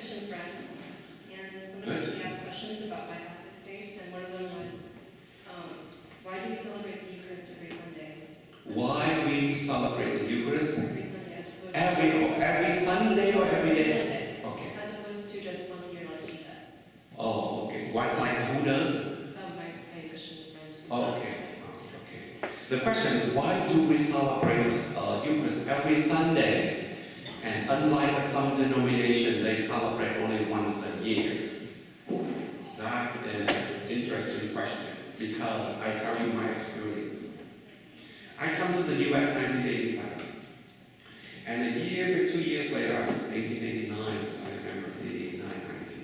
Christian friend, and somebody actually asked questions about my Catholic faith, and one of them was, why do we celebrate the Eucharist every Sunday? Why we celebrate the Eucharist? Every Sunday, as opposed Every Sunday or every day? Sunday, Okay. as opposed to just once a year like he does. Oh, okay. What, like who does? My Christian friend. Oh, okay. Okay. The question is, why do we celebrate Eucharist every Sunday? And unlike some denomination, they celebrate only once a year. That is an interesting question because I tell you my experience. I come to the U.S. in 1987, and 2 years later, I was 1889, so I remember 89, 90.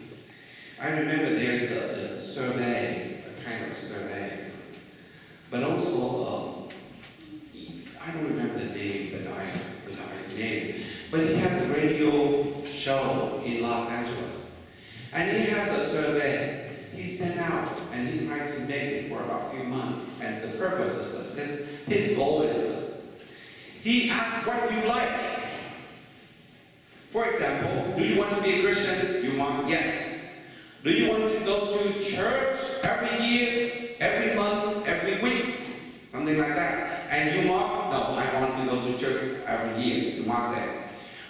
I remember there's a survey, a kind of survey, but also, I don't remember the name, the guy's name, but he has a radio show in Los Angeles, and he has a survey he sent out, and he tried to make it for about a few months, and the purpose is this, his goal is this. He asked what you like. For example, do you want to be a Christian? You want yes. Do you want to go to church every year, every month, every week? Something like that. And you mark, no, I want to go to church every year. You mark that.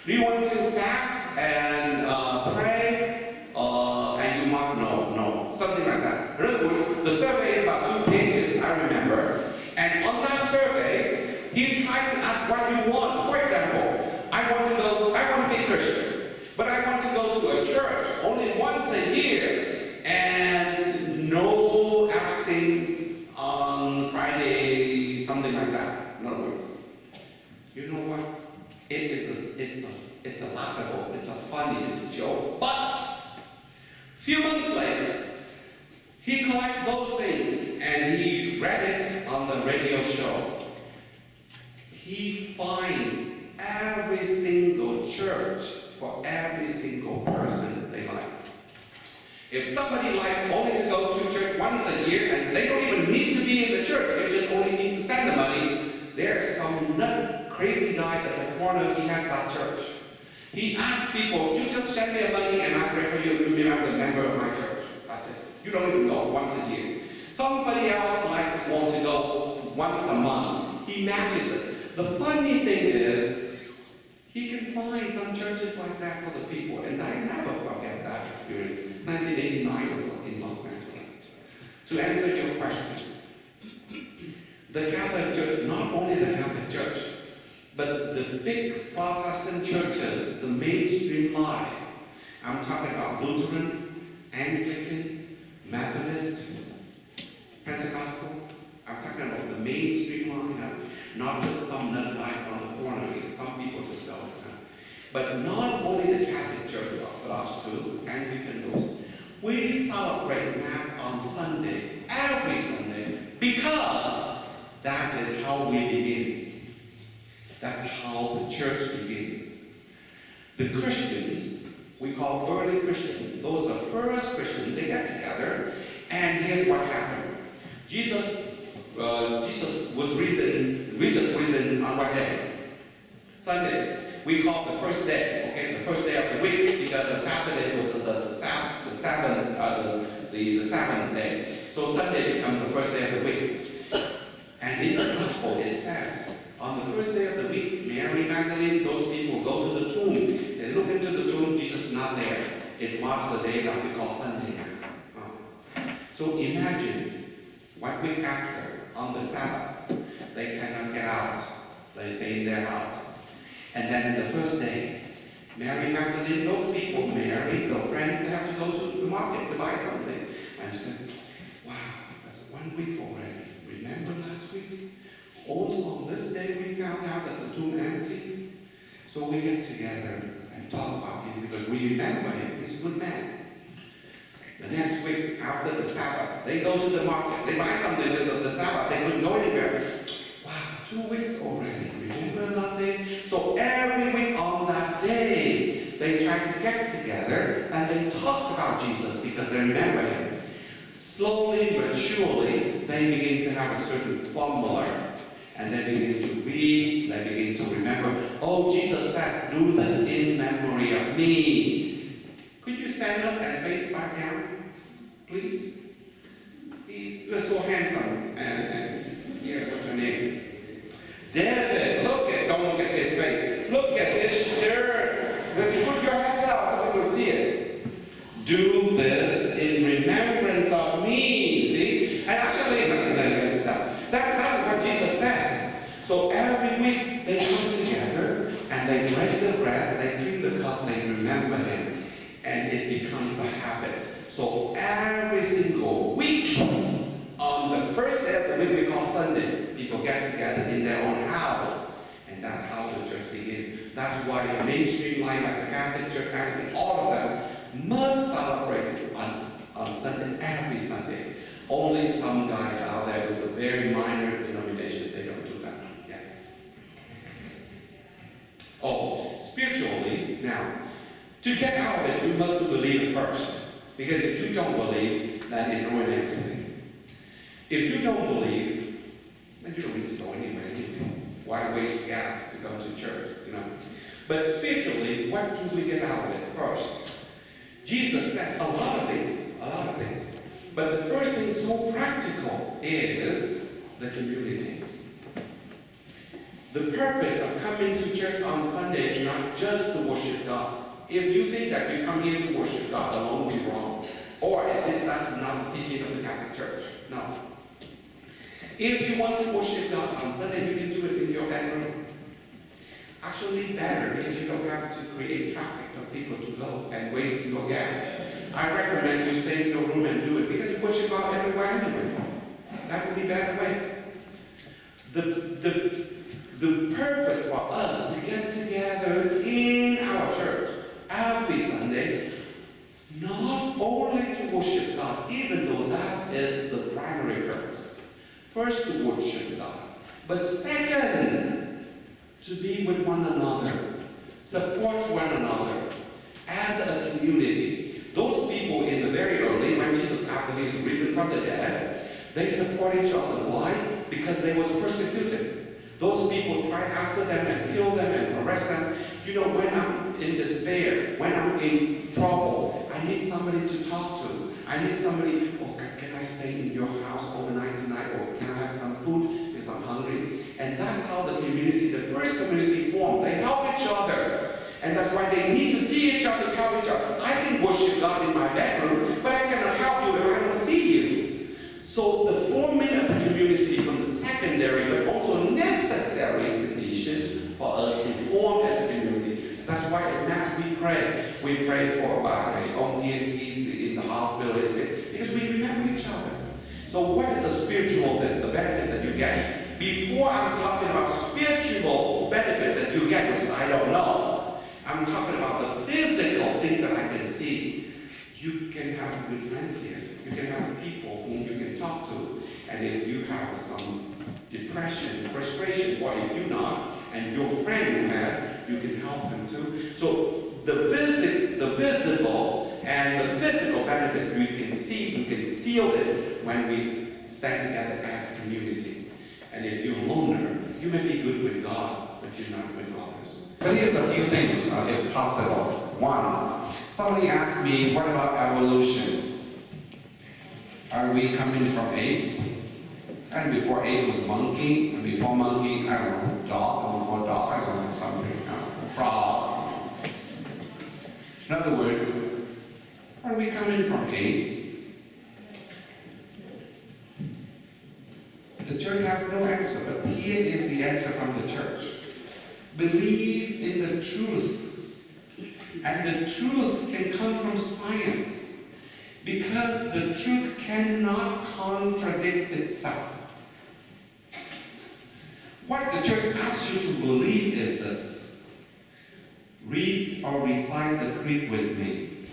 Do you want to fast and pray? And you mark no. Something like that. In other words, the survey is about 2 pages, I remember. And on that survey, he tried to ask what you want. For example, I want to be a Christian, but I want to go to a church only once a year and no abstain on Friday, something like that. In other words, you know what? It's a laughable, it's a funny, it's a joke. But a few months later, he collected those things and he read it on the radio show. He finds every single church for every single person they like. If somebody likes only to go to church once a year and they don't even need to be in the church, they just only need to send the money, there's some nut crazy guy at the corner, he has that church. He asks people, you just send me money and I pray for you, you become the member of my church. That's it. You don't even go once a year. Somebody else might want to go once a month. He matches it. The funny thing is, he can find some churches like that for the people, and I never forget that experience. 1989 or so in Los Angeles. To answer your question, the Catholic Church, not only the Catholic Church, but the big Protestant churches, the mainstream line, I'm talking about Lutheran, Anglican, Methodist, Pentecostal, I'm talking about the mainstream line, not just some nut guys on the corner. Some people just don't. But not only the Catholic Church, Orthodox too, Anglican those, we celebrate Mass on Sunday, every Sunday, because that is how we begin. That's how the church begins. The Christians, we call early Christians, those are first Christians, they get together, and here's what happened. Jesus was risen on what day? Sunday. We call it the first day, okay, the first day of the week, because the Saturday was the seventh day. So Sunday becomes the first day of the week. And in the Gospel it says, on the first day of the week, Mary Magdalene, those people go to the tomb. They look into the tomb, Jesus is not there. It marks the day that we call Sunday now. So imagine, 1 week after, on the Sabbath, they cannot get out. They stay in their house. And then the first day, Mary Magdalene, those people, Mary, their friends, they have to go to the market to buy something. And you say, wow, that's 1 week already. Remember last week? Also, on this day we found out that the tomb empty. So we get together and talk about him because we remember him. He's a good man. The next week, after the Sabbath, they go to the market. They buy something with the Sabbath. They couldn't go anywhere. Wow, 2 weeks already. Remember that day? So every week on that day, they try to get together and they talked about Jesus because they remember him. Slowly but surely, they begin to have a certain formula. And they begin to read, they begin to remember, oh, Jesus says, do this in memory of me. stand up and face back down, please? Please, you're so handsome. And here, what's your name? David, don't look at his face. Look at this shirt. Just put your hands out so we can see it. Do this in remembrance of me, see? And actually, that's what Jesus says. So every week they come together and they break the bread, they drink the cup, they remember him. And it becomes a habit. So every single week, on the first day of the week we call Sunday, people get together in their own house. And that's how the church begins. That's why the mainstream line, like the Catholic Church, and all of them, must celebrate on Sunday, every Sunday. Only some guys out there with a very minor denomination, they don't do that. Yeah. Oh, spiritually, now, to get out of it, you must believe first. Because if you don't believe, then it ruins everything. If you don't believe, then you don't need to go anywhere. Why waste gas to go to church, you know? But spiritually, what do we get out of it first? Jesus says a lot of things. But the first thing so practical is the community. The purpose of coming to church on Sunday is not just to worship God. If you think that you come here to worship God alone, you're wrong. Or at least that's not the teaching of the Catholic Church. No. If you want to worship God on Sunday, you can do it in your bedroom. Actually better, because you don't have to create traffic of people to go and waste your gas. I recommend you stay in your room and do it, because you worship God everywhere anyway. That would be a better way. The purpose for us to get together in our church every Sunday, not only to worship God, even though that is the primary purpose. First, to worship God. But second, to be with one another, support one another as a community. Those people in the very early, when Jesus, after he's risen from the dead, they support each other. Why? Because they was persecuted. Those people tried after them and killed them and arrest them. You know, when I'm in despair, when I'm in trouble, I need somebody to talk to. I need somebody, can I stay in your house overnight tonight? Or can I have some food because I'm hungry? And that's how the community, the first community formed. They help each other. And that's why they need to see each other, to help each other. I can worship God in my bedroom, but I cannot help you if I don't see you. So the forming of the community becomes the secondary, but also necessary condition for us to form as a community. That's why at Mass we pray. We pray for he's in the hospital, because we remember each other. So what is the spiritual thing, the benefit that you get? Before I'm talking about spiritual benefit that you get, which I don't know, I'm talking about the physical things that I can see. You can have good friends here. You can have people whom you can talk to. And if you have some depression, frustration, or if you're not, and your friend who has, you can help him too. So the visible and the physical benefit we can see, we can feel it when we stand together as a community. And if you're loner, you may be good with God, but you're not with others. But here's a few things, if possible. One, somebody asked me, what about evolution? Are we coming from apes? And before ape was monkey, and before monkey, I don't know, dog, and before dog, I don't know, something, frog. In other words, are we coming from apes? The church has no answer, but here is the answer from the church. Believe in the truth. And the truth can come from science, because the truth cannot contradict itself. What the church asks you to believe is this. Read or recite the creed with me.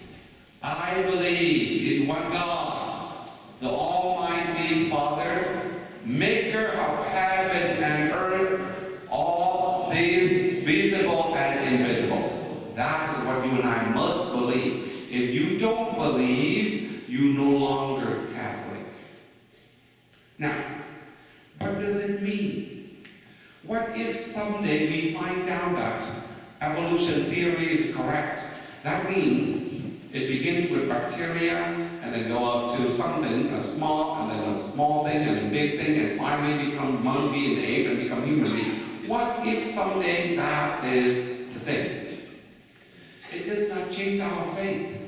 I believe in one God, the Almighty Father, maker of heaven and earth, all things visible and invisible. That is what you and I must believe. If you don't believe, you're no longer Catholic. Now, what does it mean? What if someday we find out that evolution theory is correct? That means It begins with bacteria and then go up to something, a small, and then a small thing and a big thing, and finally become monkey and ape and become human being. What if someday that is the thing? It does not change our faith.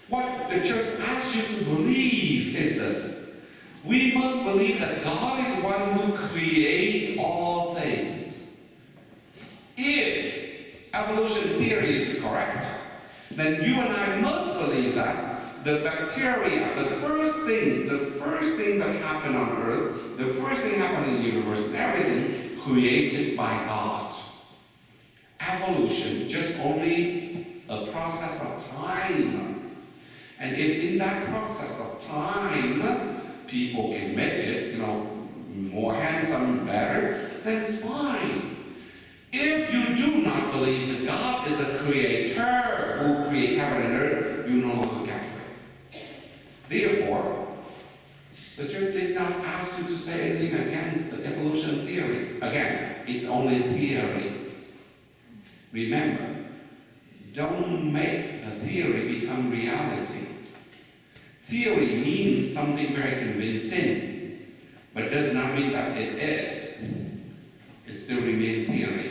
What the church asks you to believe is this. We must believe that God is one who creates all things. If evolution theory is correct, then you and I must believe that the bacteria, the first thing that happened on earth, the first thing happened in the universe and everything, created by God. Evolution, just only a process of time. And if in that process of time, people can make it, more handsome, better, then it's fine. If you do not believe that God is a creator who created heaven and earth, you no longer Catholic. Therefore, the church did not ask you to say anything against the evolution theory. Again, it's only theory. Remember, don't make a theory become reality. Theory means something very convincing, but does not mean that it is. It still remains theory.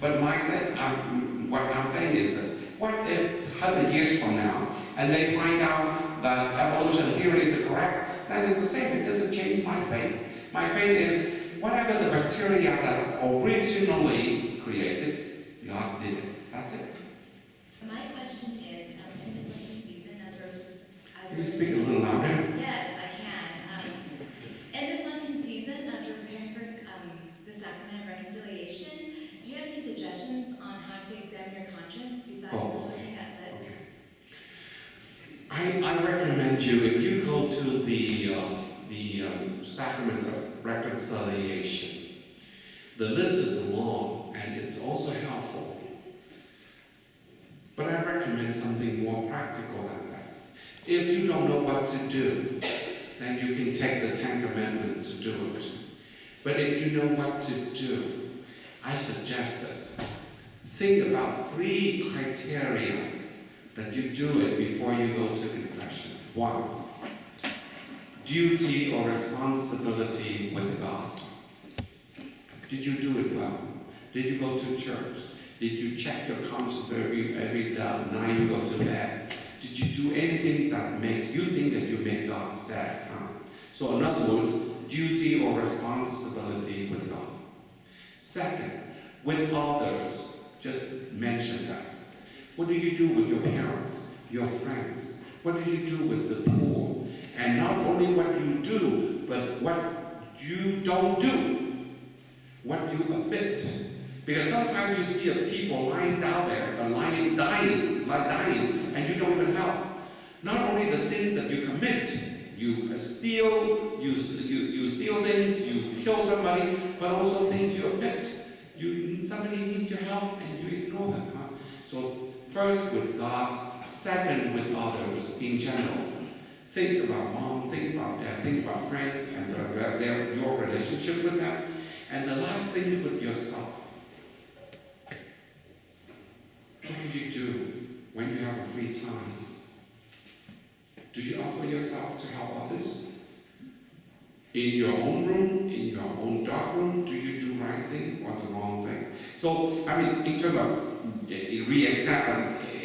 But what I'm saying is this. What if 100 years from now, and they find out that evolution theory is correct, then it's the same. It doesn't change my faith. My faith is whatever the bacteria that originally created, God did it. That's it. My question is, in this Lenten season, as Can you speak a little louder? Yes, I can. In this Lenten season, as we're preparing for the sacrament of reconciliation, do you have any suggestions on how to examine your conscience besides looking at this? I recommend you, if you go to the sacrament of reconciliation, the list is long and it's also helpful. But I recommend something more practical than that. If you don't know what to do, then you can take the 10 Commandments to do it. But if you know what to do, I suggest this. Think about 3 criteria that you do it before you go to confession. 1, duty or responsibility with God. Did you do it well? Did you go to church? Did you check your conscience every night you go to bed? Did you do anything that makes you think that you make God sad? So in other words, duty or responsibility with God. Second, with others, just mention that. What do you do with your parents, your friends? What do you do with the poor? And not only what you do, but what you don't do, what you omit. Because sometimes you see people lying down there, dying, and you don't even help. Not only the sins that you commit, you steal, you steal things, you kill somebody, but also things you omit. Somebody needs your help and you ignore them. So first with God, second with others in general. Think about mom, think about dad, think about friends and your relationship with them. And the last thing with yourself. What do you do when you have a free time? Do you offer yourself to help others? In your own room, in your own dark room, do you do right thing or the wrong thing? So, in terms of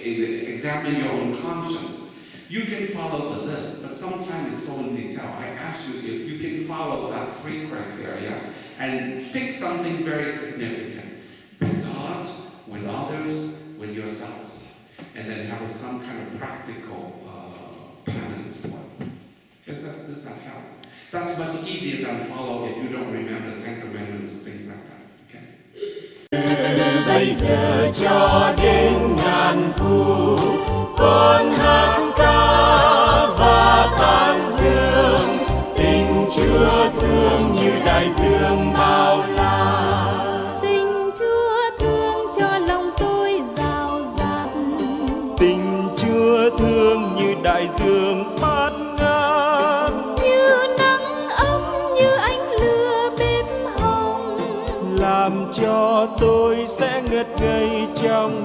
examine your own conscience, you can follow the list, but sometimes it's so in detail. I ask you if you can follow that 3 criteria and pick something very significant with God, with others, with yourselves, and then have some kind of practical penance for it. Does that help? That's much easier than follow if you don't remember the 10 Commandments and things like that. Okay? Bây giờ cho đến ngàn thu, con hát ca và tán dương tình Chúa thương như đại dương bao la. Tình Chúa thương cho lòng tôi rào rạt. Tình Chúa thương như đại dương bát ngát. Như nắng ấm, như ánh lửa bếp hồng. Làm cho tôi sẽ ngất ngây trong